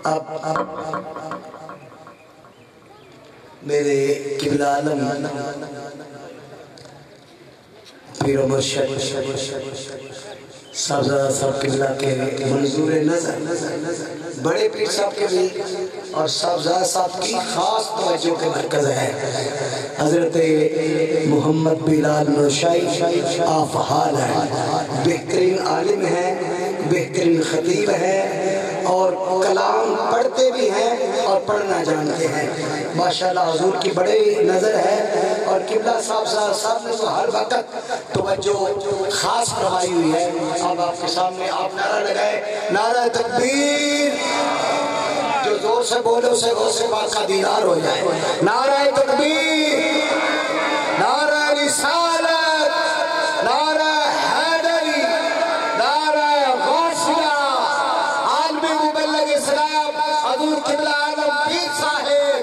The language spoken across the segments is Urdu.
اب میرے قبلہ عالم پیر و مرشد صاحبزادہ صاحب قبلہ کے منظور نظر بڑے پیر صاحب کے بھی اور صاحبزادہ صاحب کی خاص توجہ کے مرکز ہے حضرت محمد بلال نورشاہی آفحال ہیں، بہترین عالم ہیں، بہترین خطیب ہیں اور کلام پڑھتے بھی ہیں اور پڑھنا جانتے ہیں ماشاءاللہ۔ حضور کی بڑی نظر ہے اور قبلہ صاحب نے تو ہر وقت توجہ خاص فرمائی ہوئی ہے۔ اب آپ کے سامنے آپ نعرہ لگائے، نعرہ تکبیر، جو زور سے بولے اسے غوث پاک کا دیدار ہو جائے۔ نعرہ تکبیر، نعرہ رسالت، نعرہ حیدری، نعرہ غوثیہ، عالم مبلغ اسلام حضور قبلہ عالم پیر صاحب،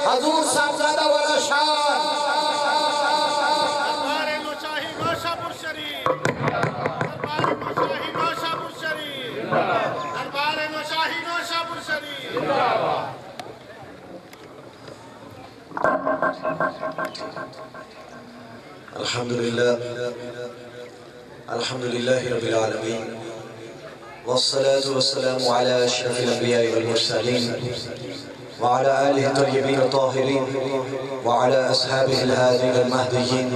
حضور صاحبزادہ والا شان۔ دربار نوشاہی گوشہ پور شریف، دربار نوشاہی گوشہ پور شریف، دربار نوشاہی گوشہ پور شریف۔ الحمدللہ رب العالمین والصلاة والسلام على اشرف الانبیاء والمرسلین وعلى آلہ الطیبین الطاہرین وعلى اصحابہ الہادین المہدیین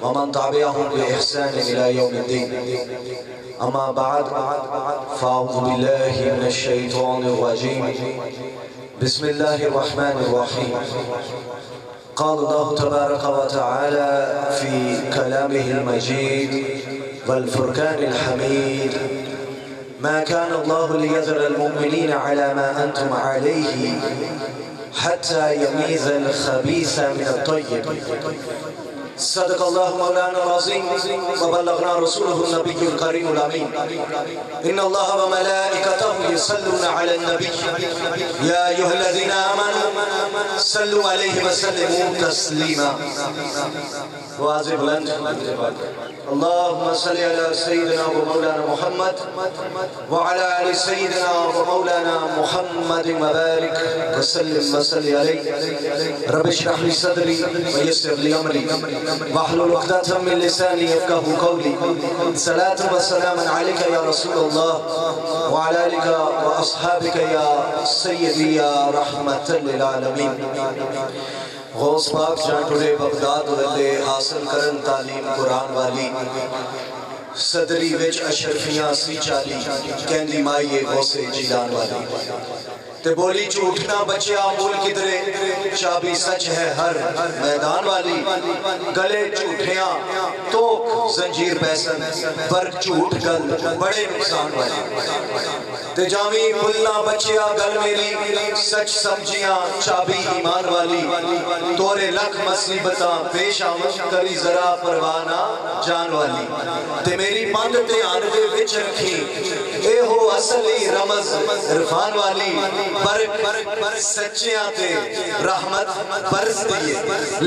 ومن تبعهم بإحسان إلى يوم الدين. أما بعد فأعوذ بالله من الشيطان الرجيم. بسم الله الرحمن الرحيم. قال الله تبارك وتعالى في كلامه المجيد والفرقان الحميد: ما كان الله ليذر المؤمنين على ما أنتم عليه حتى يميز الخبيث من الطيب. صدق الله مولانا العظيم وبلغنا رسوله النبي الكريم الأمين. إن الله وملائكته يصلون على النبي يا أيها الذين آمنوا صلوا عليه وسلموا تسليما. واضح بلند اللهم صل على سيدنا ومولانا محمد وعلى آل سيدنا ومولانا محمد وبارك وسلم وصل عليه. رب اشرح لي صدري ويسر لي أمري واحلل عقدة من لساني يفقهوا قولي. صلاة وسلاما عليك يا رسول الله وعلى آلك وأصحابك يا سيدي يا رحمة للعالمين. غوث پاک جہاں ٹوڑے بغداد والے حاصل کرن تعلیم قرآن والی صدری وچ اشرفیاں سی چالی کہندی مائیے غوث جیلان والی تے بولی جھوٹنا بچیا مول کدرے چابی سچ ہے ہر میدان والی. گلے جھوٹیاں توک زنجیر پیسن برک جھوٹ گل بڑے نقصان والی. تے جامی بلنا بچیا گل میری سچ سمجھیاں چابی ایمان والی. تورے لکھ مصیبتاں پیش آمد کری ذرا پروانہ جان والی. تے میری بند تے آندے وچ رکھی اے ہو اصلی رمز عرفان والی. برک سچیاں تے رحمت برس دیئے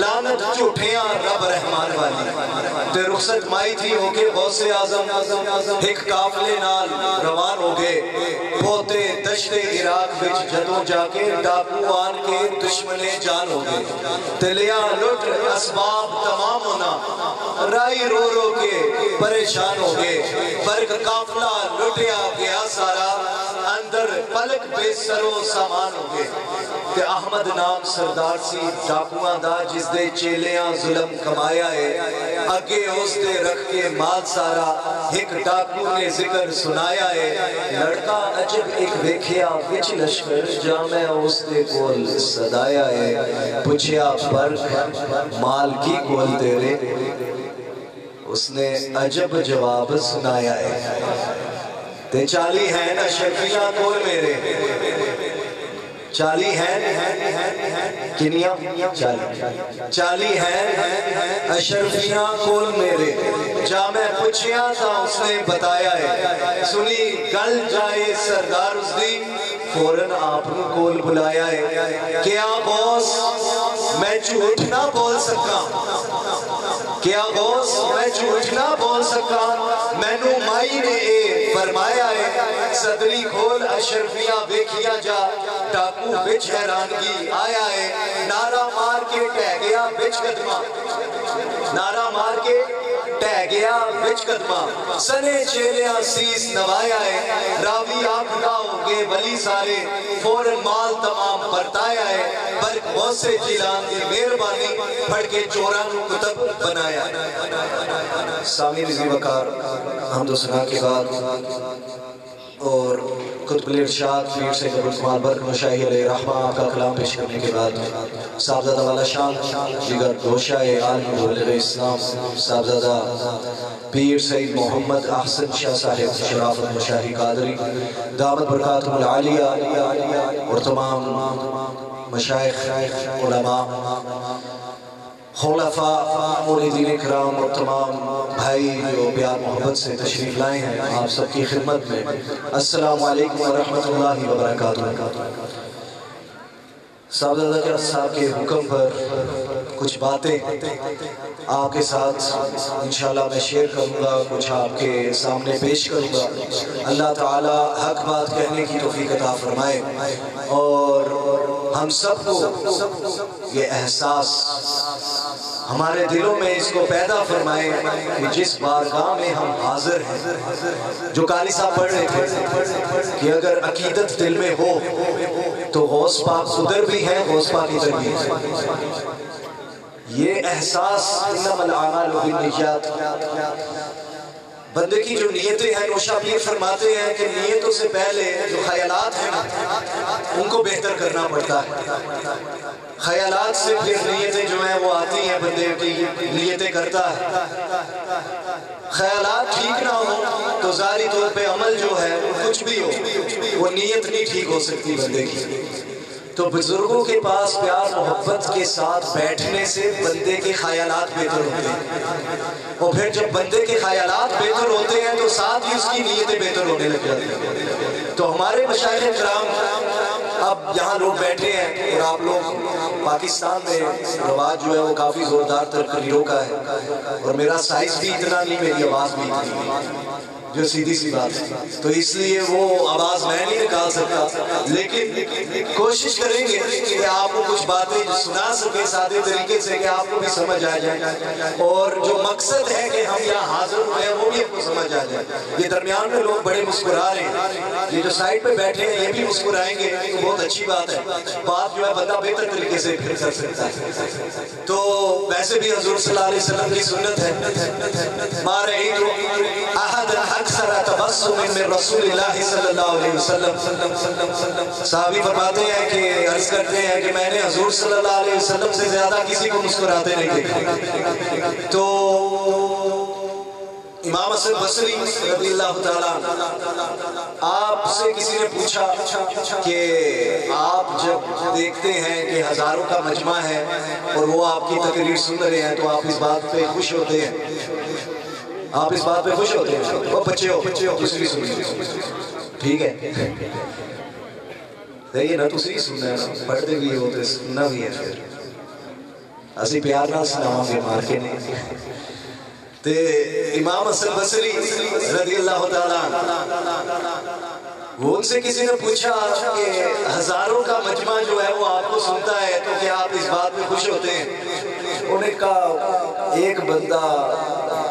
لعنت جھوٹیاں رب رحمان والی. تے رخصت مائی تھی ہو کے غوث اعظم ایک قافلے نال روان ہو گئے پوتے دشت عراق وچ جدوں جا کے ڈاکو آن کے دشمن جان ہو گئے. تے لیا لٹ اسباب تمام ہونا رائی رو رو کے پریشان ہو گئے. برک قافلہ لٹیا گیا سارا اندر پلک بے سرو سامان ہو گئے. تے احمد نام سردار سی ڈاکوان دا جس دے چیلیاں ظلم کمایا ہے اگے اس دے رکھ کے مال سارا ایک ڈاکو نے ذکر سنایا ہے. لڑکا عجب ایک ویکھیا وچ لشکر جامع اس دے کول صدایا ہے. پوچھیا برک مال کی کول تیرے اس نے عجب جواب سنایا ہے. تے چالی ہیں نا شکیلہ کول میرے چالی ہیں کنیاں چالی ہیں اشرفیاں کول میرے. جا میں پوچھیا تھا اس نے بتایا ہے. سنی گل جائے سردار اس دی فوراں آپ نے کول بلایا ہے. کیا بوس میں جھوٹ نہ بول سکا کیا غوث میں جھوٹ نہ بول سکا. میں نو مائی نے اے فرمایا ہے صدری کھول اشرفیاں ویکھیا جا ڈاکو بچ حیرانگی آیا ہے نعرہ مار کے ٹہ گیا بچ قدمہ نعرہ مار کے ٹہ گیا بچ قدمہ سنے چیلیاں سیس نوایا ہے راوی آپ اٹھاؤ گے ولی سارے فوراً مال تمام برتایا ہے برک غوث جیلان کی مہربانی پڑھ کے چورانو کتب بنایا ہے سامی رضی وقار حمد و ثنا کے بعد اور قطب الارشاد پیر سے قبول کمال برک مشاہی علیہ رحمہ آپ کا کلام پیش کرنے کے بعد صاحبزادہ والا شان جگر گوشہ عالم مبلغ اسلام صاحبزادہ پیر سید محمد احسن شاہ صاحب شرافت مشاہی قادری دامت برکاتم العالیہ اور تمام مشایخ علماء خلفاء موردین اکرام اور تمام بھائی جو پیار محبت سے تشریف لائے ہیں آپ سب کی خدمت میں السلام علیکم ورحمۃ اللہ وبرکاتہ صاحبزادہ صاحب کے حکم پر کچھ باتیں آپ کے ساتھ انشاءاللہ میں شیئر کروں گا کچھ آپ کے سامنے پیش کروں گا اللہ تعالی حق بات کہنے کی توفیق عطا فرمائے اور ہم سب کو یہ احساس ہمارے دلوں میں اس کو پیدا فرمائے کہ جس بارگاہ میں ہم حاضر ہیں جو قاری صاحب پڑھ رہے تھے کہ اگر عقیدت دل میں ہو تو غوث پاک ادھر بھی ہے غوث پاک ادھر بھی ہے یہ احساس انما الاعمال بالنیات بندے کی جو نیتیں ہیں نوشہ پیر فرماتے ہیں کہ نیتوں سے پہلے جو خیالات ہیں ان کو بہتر کرنا پڑتا ہے خیالات سے پھر نیتیں جو ہیں وہ آتی ہیں بندے کی نیتیں کرتا ہے خیالات ٹھیک نہ ہو تو ظاہری طور پہ عمل جو ہے وہ کچھ بھی ہو وہ نیت نہیں ٹھیک ہو سکتی بندے کی تو بزرگوں کے پاس پیار محبت کے ساتھ بیٹھنے سے بندے کے خیالات بہتر ہوتے ہیں اور پھر جب بندے کے خیالات بہتر ہوتے ہیں تو ساتھ ہی اس کی نیتیں بہتر ہونے لگ جاتی ہیں تو ہمارے مشائخ کرام اب یہاں لوگ بیٹھے ہیں اور آپ لوگ پاکستان میں رواج جو ہے وہ کافی زوردار تقریروں کا ہے اور میرا سائز بھی اتنا نہیں میری آواز بھی اتنی جو سیدھی سی بات ہے تو اس لیے وہ آواز میں نہیں نکال سکتا لیکن کوشش کریں گے کہ آپ کو کچھ باتیں سنا سکیں سادے طریقے سے کہ آپ کو بھی سمجھ آ جائے اور جو مقصد ہے کہ ہم یہاں حاضر ہوئے ہیں وہ بھی آپ کو سمجھ آ جائے یہ درمیان میں لوگ بڑے مسکرا رہے ہیں یہ جو سائڈ پہ بیٹھے ہیں یہ بھی مسکرائیں گے تو بہت اچھی بات ہے بات جو ہے بندہ بہتر طریقے سے پھر کر سکتا ہے تو ویسے بھی حضور صلی اللہ علیہ وسلم کی سنت ہے مارے احد اکثر تبسم من رسول اللہ صلی اللہ علیہ وسلم صحابی فرماتے ہیں کہ عرض کرتے ہیں کہ میں نے حضور صلی اللہ علیہ وسلم سے زیادہ کسی کو مسکراتے نہیں دیکھا تو امام حسن بصری رضی اللہ تعالیٰ آپ سے کسی نے پوچھا کہ آپ جب دیکھتے ہیں کہ ہزاروں کا مجمع ہے اور وہ آپ کی تقریر سن رہے ہیں تو آپ اس بات پہ خوش ہوتے ہیں آپ اس بات پہ خوش ہوتے ہیں وہ بچے ہو دوسری سنی ٹھیک ہے یہ نہ دوسری سننا ہے پڑھتے بھی ہوتے سننا بھی ہے پھر اسی پیار نہ سناواں گے مار کے نہیں تے امام حسن بصری رضی اللہ تعالیٰ وہ ان سے کسی نے پوچھا کہ ہزاروں کا مجمع جو ہے وہ آپ کو سنتا ہے تو کیا آپ اس بات پہ خوش ہوتے ہیں انہوں نے کہا ایک بندہ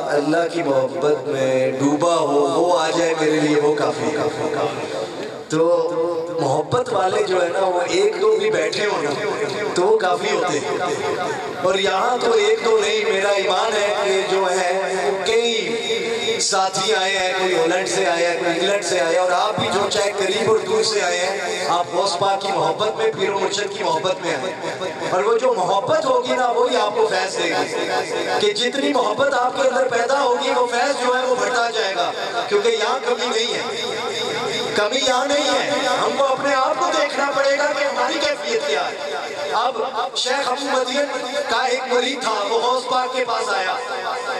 اللہ کی محبت میں ڈوبا ہو وہ آ جائے میرے لیے وہ کافی تو محبت والے جو ہے نا وہ ایک دو بھی بیٹھے ہو نا تو وہ کافی ہوتے ہیں اور یہاں تو ایک دو نہیں میرا ایمان ہے کہ جو ہے کئی ساتھی آئے ہیں کوئی ہالینڈ سے آیا ہے کوئی انگلینڈ سے آیا اور آپ بھی جو چاہے قریب اور دور سے آئے ہیں آپ غوث پاک کی محبت میں پیر و مرشد کی محبت میں آئے اور وہ جو محبت ہوگی نا وہی آپ کو فیض دے گی کہ جتنی محبت آپ کے اندر پیدا ہوگی وہ فیض جو ہے وہ بڑھتا جائے گا کیونکہ یہاں کمی نہیں ہے کمی یہاں نہیں ہے ہم کو اپنے آپ کو دیکھنا پڑے گا کہ ہماری کیفیت کیا ہے اب شیخ ابو مدین کا ایک مرید تھا وہ غوث پاک کے پاس آیا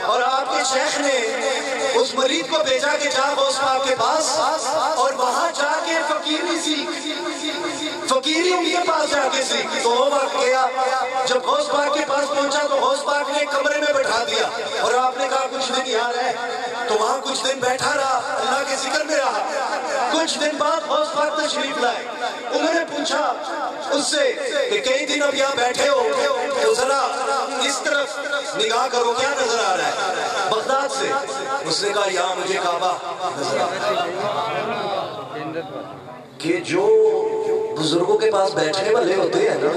اور آپ کے شیخ نے اس مرید کو بھیجا کہ جا غوث پاک کے پاس اور وہاں جا کے فقیری سیکھ فقیری ان کے پاس جا کے تھی تو وہ وقت گیا جب غوث پاک کے پاس پہنچا تو غوث پاک نے کمرے میں بٹھا دیا اور آپ نے کہا کچھ دن یہاں رہے تو وہاں کچھ دن بیٹھا رہا اللہ کے ذکر میں رہا کچھ دن بعد غوث پاک تشریف لائے انہوں نے پوچھا اس سے کہ کئی دن اب یہاں بیٹھے ہو تو ذرا اس طرف نگاہ کرو کیا نظر آ رہا ہے بغداد سے اس نے کہا یہاں مجھے کعبہ نظر آ رہا ہے کہ جو بزرگوں کے پاس بیٹھنے والے ہوتے ہیں نا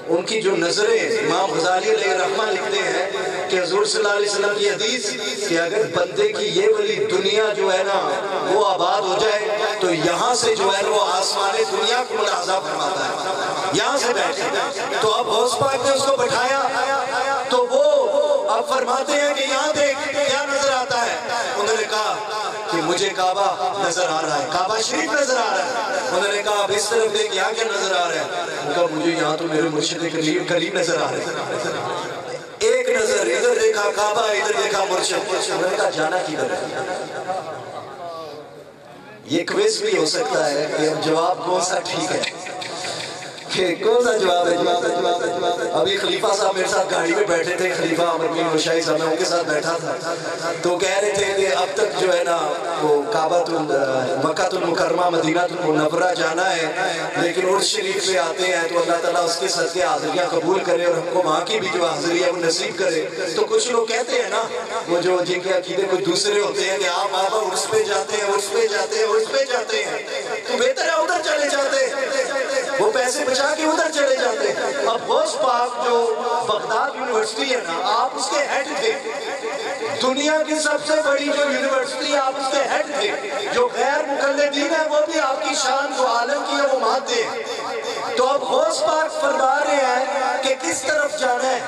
ان کی جو نظریں امام غزالی علیہ الرحمہ لکھتے ہیں کہ حضور صلی اللہ علیہ وسلم کی حدیث کہ اگر بندے کی یہ والی دنیا جو ہے نا وہ آباد ہو جائے تو یہاں سے جو ہے وہ آسمان دنیا کو ملاحظہ فرماتا ہے یہاں سے بیٹھے تو اب غوث پاک نے اس کو بٹھایا تو وہ اب فرماتے ہیں کہ یہاں دیکھ کیا نظر آتا ہے انہوں نے کہا کہ مجھے کعبہ نظر آ رہا ہے کعبہ شریف نظر آ رہا ہے انہوں نے کہا اب اس طرف دیکھ یہاں کیا نظر آ رہا ہے انہوں نے کہا مجھے یہاں تو میرے مرشد کریم نظر آ رہے ہیں ایک نظر ادھر دیکھا کعبہ ادھر دیکھا مرشد انہوں نے کہا جانا کدھر ہے یہ کوئز بھی ہو سکتا ہے کہ اب جواب کون سا ٹھیک ہے کہ کون سا جواب ہے ابھی خلیفہ صاحب میرے ساتھ گاڑی میں بیٹھے تھے خلیفہ عمر بن نوشائی صاحب میں ان کے ساتھ بیٹھا تھا تو کہہ رہے تھے کہ اب تک جو ہے نا وہ مکہ المکرمہ مدینہ المنورہ جانا ہے لیکن عرس شریف پہ آتے ہیں تو اللہ تعالیٰ اس کے صدقے حاضریاں قبول کرے اور ہم کو وہاں کی بھی جو حاضری ہے وہ نصیب کرے تو کچھ لوگ کہتے ہیں نا وہ جو جن کے عقیدے کچھ دوسرے ہوتے ہیں کہ آپ بابا عرس پہ جاتے ہیں عرس پہ جاتے ہیں عرس پہ جاتے ہیں تو بہتر ہے ادھر چلے جاتے وہ پیسے بچا کے ادھر چلے جاتے اب غوث پاک جو بغداد یونیورسٹی ہے نا آپ اس کے ہیڈ تھے دنیا کی سب سے بڑی جو یونیورسٹی آپ اس کے ہیڈ تھے جو غیر مقلدین ہے وہ بھی آپ کی شان جو عالم کی ہے وہ مانتے ہیں تو اب غوث پاک فرما رہے ہیں کہ کس طرف جانا ہے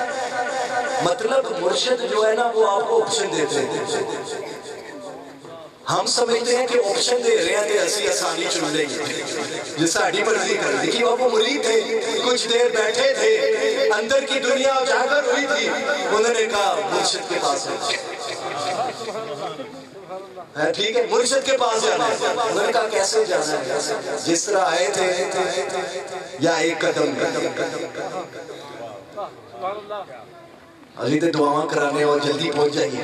مطلب مرشد جو ہے نا وہ آپ کو آپشن دیتے ہیں ہم سمجھتے ہیں کہ آپشن دے رہے ہیں کہ ایسی آسانی چن لیں گے جس ساڑھی مرضی کر دی کہ وہ مرید تھے کچھ دیر بیٹھے تھے اندر کی دنیا اجاگر ہوئی تھی انہوں نے کہا مرشد کے پاس ہے ٹھیک ہے مرشد کے پاس جانا ہے انہوں نے کہا کیسے جانا ہے جس طرح آئے تھے یا ایک قدم ابھی تو دعاواں کرانے اور جلدی پہنچ جائیے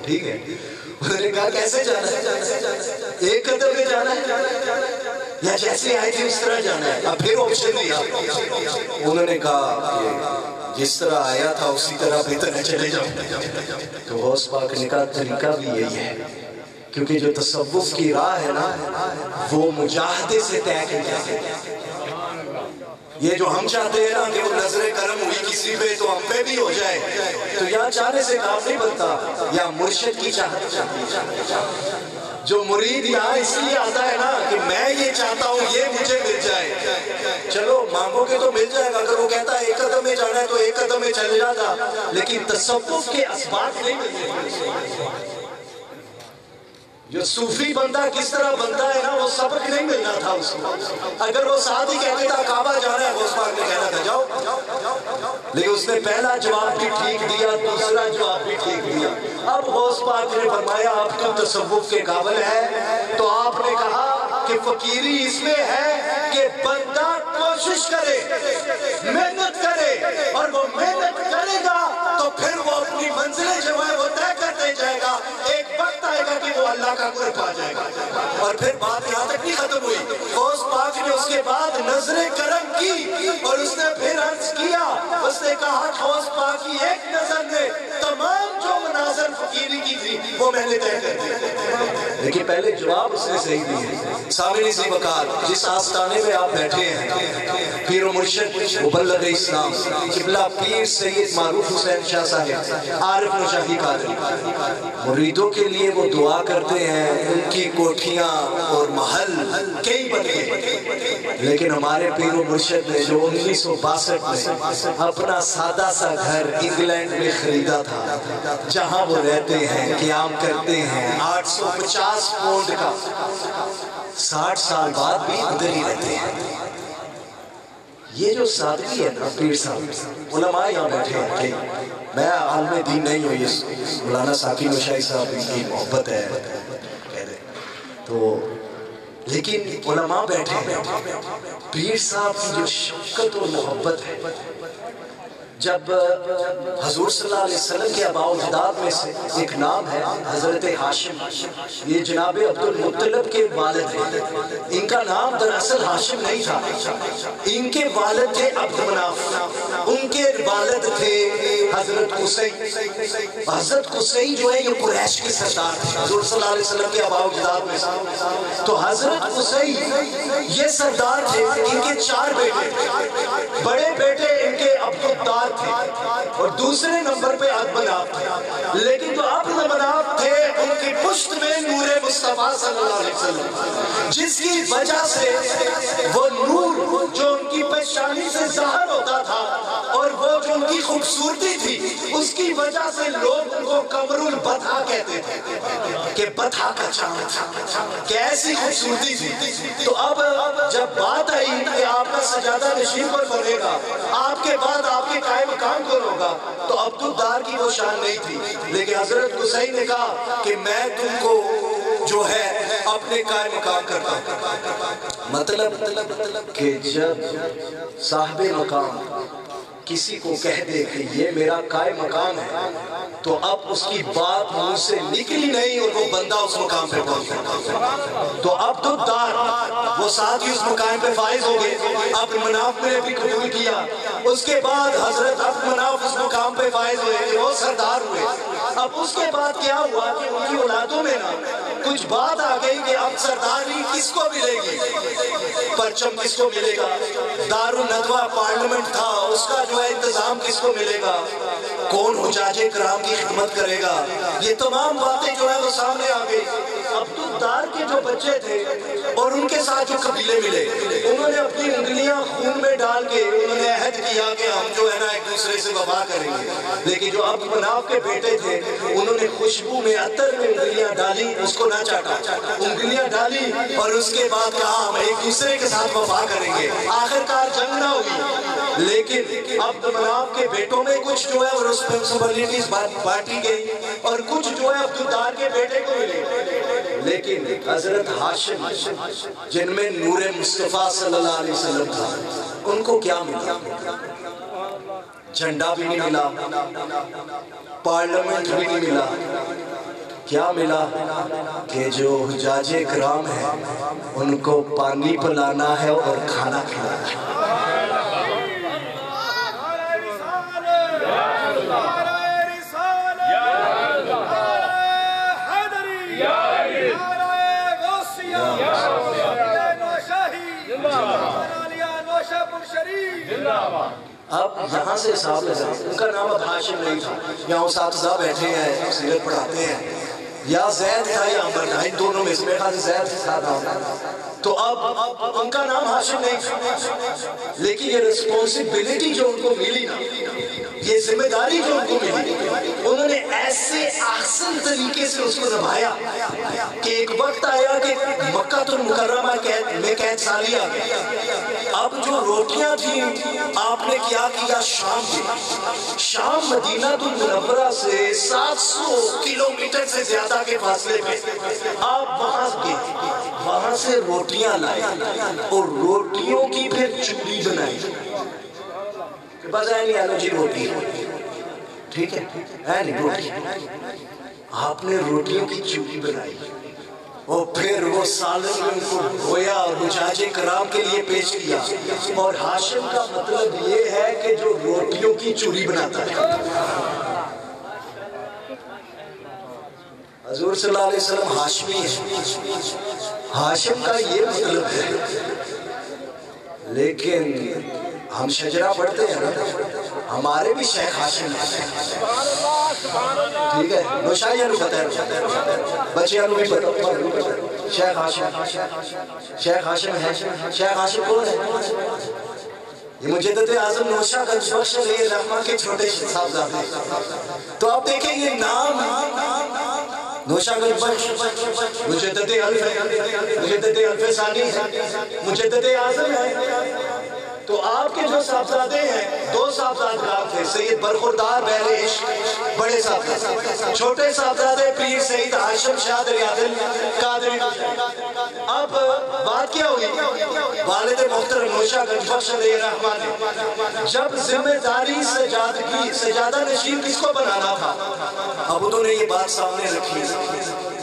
ٹھیک ہے انہوں نے کہا کیسے جانا ہے ایک قدم میں جانا ہے یا جیسے آئے تھے اس طرح جانا ہے اب پھر آپشن دیا انہوں نے کہا کہ جس طرح آیا تھا اسی طرح بہتر ہے چلے جاؤ تو غوث پاک نے کہا طریقہ بھی یہی ہے کیونکہ جو تصوف کی راہ ہے نا وہ مجاہدے سے طے کی جاتی ہے یہ جو ہم چاہتے ہیں نا کہ وہ نظر کرم ہوئی کسی پہ تو ہم پہ بھی ہو جائے تو یہاں چاہنے سے کام نہیں بنتا یا مرشد کی چاہت جو مرید یہاں اس لیے آتا ہے نا کہ میں یہ چاہتا ہوں یہ مجھے مل جائے چلو مانگو کہ تو مل جائے گا اگر وہ کہتا ہے ایک قدم میں جانا ہے تو ایک قدم میں چل جاتا لیکن تصوف کے اسباب نہیں ملتے جو صوفی بندہ کس طرح بنتا ہے نا وہ سبق نہیں ملنا تھا اس کو اگر وہ ساتھ ہی کہتے تھا کعبہ جانا ہے غوث پاک نے کہنا تھا جاؤ لیکن اس نے پہلا جواب بھی ٹھیک دیا دوسرا جواب بھی ٹھیک دیا اب غوث پاک نے فرمایا اب تو تصوف کے قابل ہے تو آپ نے کہا کہ فقیری اس میں ہے کہ بندہ کوشش کرے محنت کرے اور وہ محنت کرے گا تو پھر وہ اپنی منزلیں جو ہے وہ طے کرتے جائے گا ایک وقت آئے گا کہ وہ اللہ کا قرب پا جائے گا اور پھر بات یہاں تک نہیں ختم ہوئی غوث پاک نے اس کے بعد نظر کرم کی اور اس نے پھر عرض کیا اس نے کہا غوث پاک کی ایک نظر نے تمام جو مناظر فقیری کی تھی وہ میں نے طے کر دی لیکن پہلے جواب اس نے صحیح دی سامنے سی وقار جس آستانے میں آپ بیٹھے ہیں پیر و مرشد مبلغ اسلام قبلہ پیر سید معروف حسین شاہ صاحب عارف نشاہی قادری مریدوں کے لیے وہ دعا کرتے ہیں ان کی کوٹھیاں اور محل کئی بن گئے لیکن ہمارے پیر و مرشد نے جو 1962 میں اپنا سادہ سا گھر انگلینڈ میں خریدا تھا جہاں وہ رہتے ہیں قیام کرتے ہیں 850 پاؤنڈ کا 60 سال بعد بھی ادھر ہی رہتے ہیں یہ جو سادگی ہے نا پیر صاحب علماء یہاں بیٹھے ہیں میں عالم دین نہیں ہوں یہ مولانا ساقی نشائی صاحب کی محبت ہے تو لیکن علماء بیٹھے ہیں، پیر صاحب کی جو شفقت اور محبت ہے، جب حضور صلی اللہ علیہ وسلم کے آباء و اجداد میں سے ایک نام ہے حضرت ہاشم، یہ جناب عبد المطلب کے والد ہیں، ان کا نام دراصل ہاشم نہیں تھا، ان کے والد تھے عبد مناف، ان کے والد تھے حضرت قصی، حضرت قصی جو ہے یہ قریش کے سردار تھے حضور صلی اللہ علیہ وسلم کے آباء و اجداد میں سے، تو حضرت قصی یہ سردار تھے، ان کے 4 بیٹے، بڑے بیٹے ان کے عبد الدار تھے اور دوسرے نمبر پہ عبد مناف تھے، لیکن جو عبد مناف تھے ان کی پشت میں نور مصطفیٰ صلی اللہ علیہ وسلم، جس کی وجہ سے وہ نور جو ان کی پیشانی سے ظاہر ہوتا تھا اور وہ جو ان کی خوبصورتی تھی اس کی وجہ سے لوگ ان کو قمر البطحہ کہتے تھے کہ بطحہ کا چاند، کیسی خوبصورتی تھی۔ تو اب جب بات آئی کہ آپ کا سجادہ نشین پر بنے گا، آپ کے بعد آپ کے قائم مقام کو ہوگا، تو عبد الدار کی وہ شان نہیں تھی، لیکن حضرت قصی نے کہا کہ میں تم کو جو ہے اپنے قائم مقام کرتا ہوں۔ مطلب کہ جب صاحب مقام کسی کو کہہ دے کہ یہ میرا قائم مقام ہے تو اب اس کی بات منہ سے نکلی نہیں اور وہ بندہ اس مقام پہ پہنچا، تو عبد الدار وہ ساتھ ہی اس مقام پہ فائز ہو گئے، عبد مناف نے بھی قبول کیا، اس کے بعد حضرت عبد مناف اس مقام پہ فائز ہوئے، وہ سردار ہوئے۔ اب اس کے بعد کیا ہوا کہ ان کی اولادوں میں نا کچھ بات آ گئی کہ اب سرداری کس کو ملے گی، پرچم کس کو ملے گا، دار الندوہ پارلیمنٹ تھا اس کا جو ہے انتظام کس کو ملے گا، کون حجاج کرام کی خدمت کرے گا، یہ تمام باتیں جو ہے وہ سامنے آ گئی۔ عبد الدار کے جو بچے تھے اور ان کے ساتھ جو قبیلے ملے، انہوں نے اپنی انگلیاں خون میں ڈال کے انہوں نے عہد کیا کہ ہم جو ہے نا ایک دوسرے سے وفا کریں گے، لیکن جو عبد مناف کے بیٹے تھے انہوں نے خوشبو میں عطر میں انگلیاں ڈالی، اس کو نہ چاٹا، انگلیاں ڈالی اور اس کے بعد کہا ہم ایک دوسرے کے ساتھ وفا کریں گے، آخرکار جنگ نہ ہوئی، لیکن عبد مناف کے بیٹوں میں کچھ جو ہے ریسپانسبلٹیز بانٹی گئی اور کچھ جو ہے عبد الدار کے بیٹے کو ملی، لیکن حضرت ہاشم جن میں نور مصطفیٰ صلی اللہ علیہ وسلم تھا ان کو کیا ملا؟ جھنڈا بھی نہیں ملا، پارلیمنٹ بھی نہیں ملا، کیا ملا کہ جو حجاج کرام ہیں ان کو پانی پلانا ہے اور کھانا کھلانا ہے۔ اب یہاں سے حساب لگا، ان کا نام اب ہاشم نہیں تھا، یہاں اساتذہ بیٹھے ہیں سیرت پڑھاتے ہیں، یا زید تھا یا عمر تھا، ان دونوں میں سے میرے خیال سے زید تھا، تو اب ان کا نام ہاشم نہیں تھا، لیکن یہ ریسپانسبلٹی جو ان کو ملی نا، یہ ذمہ داری جو ان کو ملی، انہوں نے ایسے احسن طریقے سے اس کو نبھایا کہ ایک وقت آیا کہ مکہ المکرمہ میں قید سالی آ گئی، اب جو روٹیاں تھیں آپ نے کیا کیا شام کی، شام مدینہ المنورہ سے 700 کلومیٹر سے زیادہ کے فاصلے پہ آپ وہاں گئے، وہاں سے روٹیاں لائے اور روٹیوں کی پھر چوری بنائی، بس ہے نہیں آلو جی روٹی، ٹھیک ہے نہیں روٹی، آپ نے روٹیوں کی چوری بنائی اور پھر وہ سالن میں ان کو دھویا اور حجاج کرام کے لیے پیش کیا، اور ہاشم کا مطلب یہ ہے کہ جو روٹیوں کی چوری بناتا ہے۔ حضور صلی اللہ علیہ وسلم ہاشمی ہے، ہاشم کا یہ مطلب ہے، لیکن ہم شجرہ پڑھتے ہیں نا، ہمارے بھی شیخ ہاشم ہیں، ٹھیک ہے، نوشائیہ نو پتہ ہے، بچیاں نو بھی پتہ ہے، شیخ ہاشم، شیخ ہاشم ہے، شیخ ہاشم کون ہے؟ یہ مجدد اعظم نوشہ گنج بخش علیہ الرحمہ کے چھوٹے صاحبزادے، تو آپ دیکھیں یہ نام نوشہ گنج بخش مجدد الف ثانی ہے، مجدد اعظم ہے، تو آپ کے جو صاحبزادے ہیں 2 صاحبزادگار تھے، سید برخوردار بہر عشق بڑے صاحبزادے، چھوٹے صاحبزادے پیر سید ہاشم شاہ دریادل قادری۔ اب بات کیا ہوئی؟ والد محترم نوشہ گنج بخش علیہ الرحمہ نے جب ذمہ داری سجادہ نشین کس کو بنانا تھا، اب انہوں نے یہ بات سامنے رکھی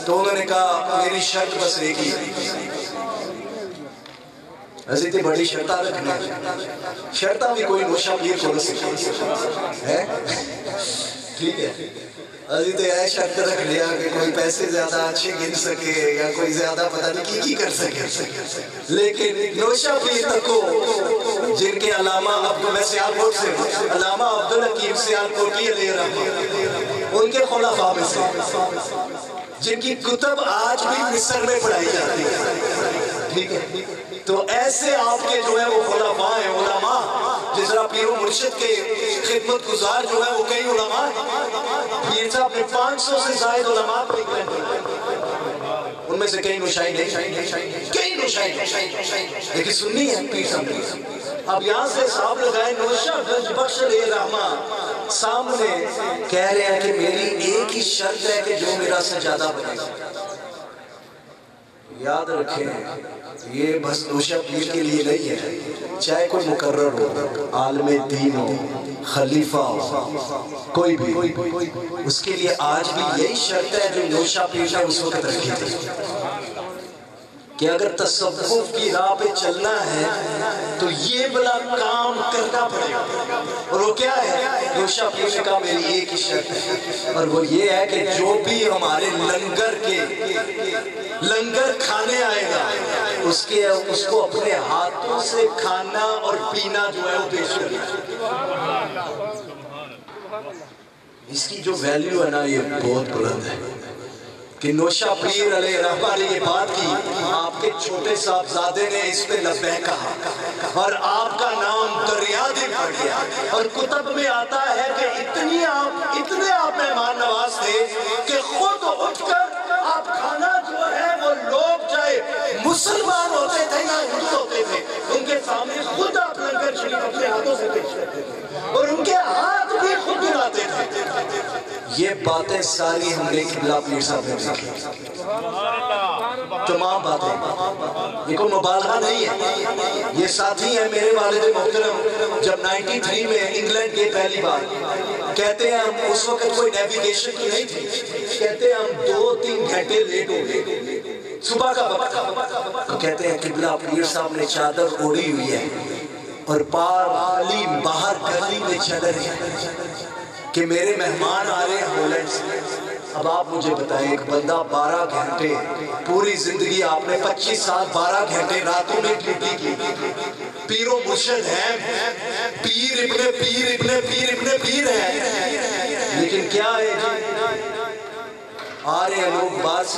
تو انہوں نے کہا میری شرط بس ایک ہی ہے، ایسی تھی بڑی شرطہ رکھنا ہے، شرطہ بھی کوئی نوشہ پیر کو نہ سکے ہے، ٹھیک ہے، ایسی تو یہ شرط رکھ لیا کہ کوئی پیسے زیادہ اچھے گن سکے یا کوئی زیادہ پتہ نہیں کی کر سکے، لیکن نوشہ پیر تکو جن کے علامہ میں سیالکوٹ سے علامہ عبدالحکیم سیالکوٹی علیہ الرحمہ ان کے خلفاء میں سے جن کی کتب آج بھی مصر میں پڑھائی جاتی ہے، ٹھیک ہے، تو ایسے آپ کے جو ہے وہ خلفاء ہیں، علماء، جس طرح پیر و مرشد کے خدمت گزار جو ہے وہ کئی علماء ہیں، پیر صاحب نے 500 سے زائد علماء کو ان میں سے کئی نوشائی نہیں، کئی نوشائی لیکن سنی ہے پیر صاحب۔ اب یہاں سے صاحب لگائے نوشہ گنج بخش علیہ الرحمہ سامنے کہہ رہے ہیں کہ میری ایک ہی شرط ہے کہ جو میرا سجادہ بنے گا۔ یاد رکھیں یہ بس نوشہ پیر کے لیے نہیں ہے، چاہے کوئی مقرر ہو، عالم دین ہو، خلیفہ ہو، کوئی بھی، اس کے لیے آج بھی یہی شرط ہے جو نوشہ پیر نے اس وقت رکھی تھی کہ اگر تصوف کی راہ پہ چلنا ہے تو یہ بلا کام کرنا پڑے گا، اور وہ کیا ہے؟ نوشہ پیر نے کہا میری ایک ہی شرط ہے، اور وہ یہ ہے کہ جو بھی ہمارے لنگر کھانے آئے گا اس کو اپنے ہاتھوں سے کھانا اور پینا جو ہے وہ پیش کرنا۔ اس کی جو ویلیو ہے نا یہ بہت بلند ہے کہ نوشہ پیر علیہ الرحمہ نے یہ بات کی، آپ کے چھوٹے صاحبزادے نے اس پہ لبیک کہا اور آپ کا نام دریا دل پڑ گیا، اور کتب میں آتا ہے کہ اتنے آپ مہمان نواز تھے کہ خود اٹھ کر آپ کھانا جو ہے وہ لوگ چاہے مسلمان ہوتے تھے یا ہندو ہوتے تھے ان کے سامنے خود آپ لنگر شریف اپنے ہاتھوں سے پیش کرتے تھے اور ان کے ہاتھ بھی خود دلاتے تھے۔ یہ باتیں ساری ہم نے قبلہ پیر صاحب نے دیکھی، تمام باتیں، یہ کوئی مبالغہ نہیں ہے، یہ ساتھی ہیں میرے والد محترم جب 93 میں انگلینڈ گئے پہلی بار، کہتے ہیں ہم اس وقت کوئی نیویگیشن کی نہیں تھی، کہتے ہیں ہم 2-3 گھنٹے لیٹ ہو گئے، صبح کا وقت، تو کہتے ہیں قبلہ پیر صاحب نے چادر اوڑی ہوئی ہے اور پالی باہر گلی میں چل رہے ہیں کہ میرے مہمان آ رہے ہیں ہولینڈ سے۔ اب آپ مجھے بتائیں ایک بندہ 12 گھنٹے پوری زندگی آپ نے 25 سال 12 گھنٹے راتوں میں ڈیوٹی کی، پیر و مرشد ہیں، پیر ابن پیر ہیں، لیکن کیا ہے آ رہے ہیں لوگ بات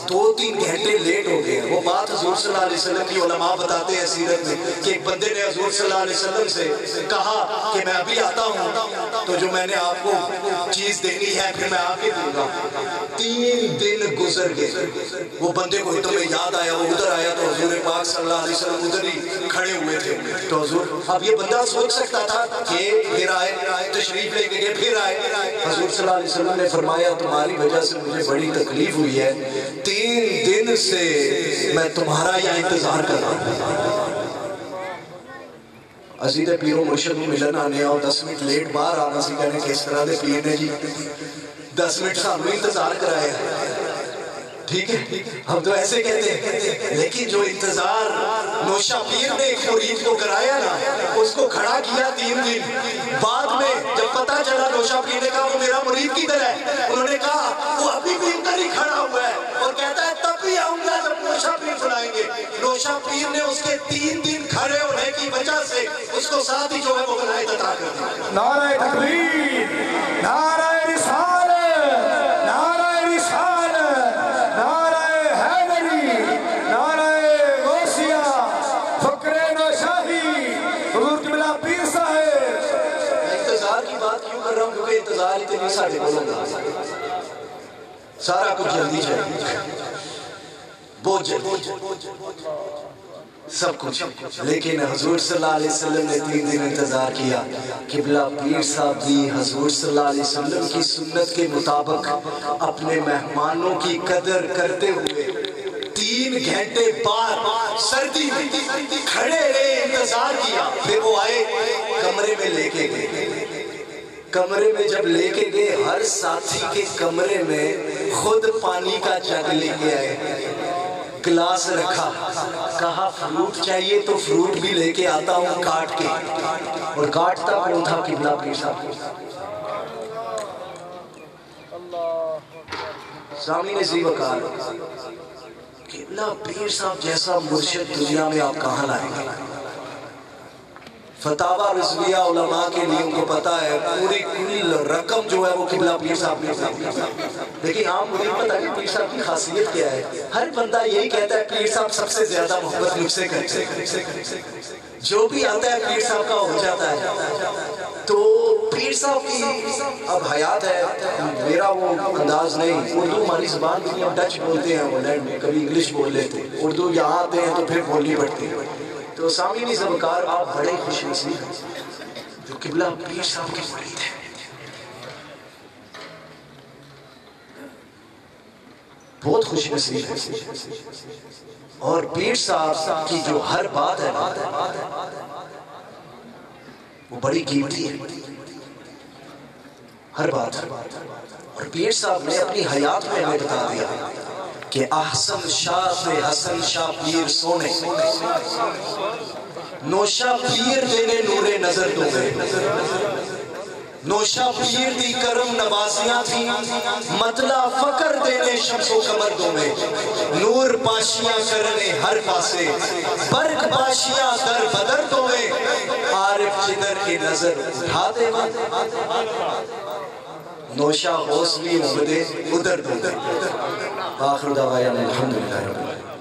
2-3 گھنٹے لیٹ ہو گئے۔ وہ بات حضور صلی اللہ علیہ وسلم کی علماء بتاتے ہیں سیرت میں کہ ایک بندے نے حضور صلی اللہ علیہ وسلم سے کہا کہ میں ابھی آتا ہوں تو جو میں نے آپ کو چیز دینی ہے پھر میں آ کے دوں گا۔ 3 دن گزر گئے، وہ بندے کو تمہیں یاد آیا، وہ ادھر آیا تو حضور پاک صلی اللہ علیہ وسلم ادھر ہی کھڑے ہوئے تھے، تو حضور اب یہ بندہ سوچ سکتا تھا کہ پھر آئے، تشریف لے کے گئے پھر آئے، حضور صلی اللہ علیہ وسلم نے فرمایا تمہاری وجہ سے مجھے بڑی تکلیف ہوئی ہے، 3 دن سے میں تمہارا یہاں انتظار کر رہا ہوں۔ اسی تے پیر و مرشد کو ملن آنے اور 10 منٹ لیٹ باہر آنا سی کہنے کس طرح دے پیر نے جی 10 منٹ سامنے انتظار کرایا، ٹھیک ہے ہم تو ایسے کہتے ہیں، لیکن جو انتظار نوشہ پیر نے ایک مرید کو کرایا نا اس کو کھڑا کیا 3 دن، بعد میں جب پتہ چلا نوشہ پیر نے کہا وہ میرا مرید کدھر ہے، انہوں نے کہا وہ ابھی بھی ادھر ہی کھڑا ہوا ہے اور کہتا ہے تب بھی آؤں گا جب نوشہ پیر سنائیں گے۔ نوشہ پیر نے اس کے 3 دن کھڑے ہونے کی وجہ سے اس کو ساتھ ہی جو ہے وہ ولایت عطا کر دی۔ نعرہ تکبیر، نعرہ رسالت، نعرہ رسالت، نعرہ حیدری، نعرہ غوثیہ، فقر نوشاہی، حضور قبلہ پیر صاحب۔ میں انتظار کی بات کیوں کر رہا ہوں کیونکہ انتظار اتنی ساڑھے بولوں گا، سارا کچھ جلدی چاہیے، بہت جلدی۔ سب کچھ، لیکن حضور صلی اللہ علیہ وسلم نے 3 دن انتظار کیا۔ قبلہ پیر صاحب بھی حضور صلی اللہ علیہ وسلم کی سنت کے مطابق اپنے مہمانوں کی قدر کرتے ہوئے 3 گھنٹے بعد سردی میں کھڑے رہے، انتظار کیا، پھر وہ آئے، کمرے میں لے کے گئے۔ کمرے میں جب لے کے گئے، ہر ساتھی کے کمرے میں خود پانی کا جگ لے کے آئے، گلاس رکھا، کہا فروٹ چاہیے تو فروٹ بھی لے کے آتا ہوں کاٹ کے، اور کاٹتا کون تھا؟ قبلہ پیر صاحب۔ سامعین ذی وقار، قبلہ پیر صاحب جیسا مرشد دنیا میں آپ کہاں لائیں گے؟ فتاوی رضویہ علماء کے لیے ان کو پتا ہے پوری کل رقم جو ہے وہ قبلہ پیر صاحب نے، لیکن عام مجھے پتا ہے پیر صاحب کی خاصیت کیا ہے۔ ہر بندہ یہی کہتا ہے پیر صاحب سب سے زیادہ محبت مجھ سے کرتے ہیں، جو بھی آتا ہے پیر صاحب کا ہو جاتا ہے۔ تو پیر صاحب کی اب حیات ہے، میرا وہ انداز نہیں، اردو ہماری زبان کی، ہم ڈچ بولتے ہیں ہالینڈ میں، کبھی انگلش بول لیتے، اردو یہاں آتے ہیں تو پھر بولنی پڑتی ہے۔ تو سامعین ذی وقار، آپ بڑے خوش نصیب ہیں جو قبلہ پیر صاحب کے مرید ہیں۔ بہت خوش نصیب ہیں، اور پیر صاحب کی جو ہر بات ہے وہ بڑی قیمتی ہے، ہر بات۔ اور پیر صاحب نے اپنی حیات میں ہمیں بتا دیا کہ احسن شاہ سے حسن شاہ پیر سونے، نوشا پیر دینے نور نظر دو میں، نوشا پیر دی کرم نوازیاں تھی، مطلع فقر دینے شمس و قمر دو میں، نور پاشیاں کرنے ہر پاسے، برق پاشیاں در بدر دو میں، عارف جدر کی نظر اٹھا دے میں، نوشا غوث بھی عمدے ادھر دو میں۔ آخر دعوانا الحمدللہ رب العالمین۔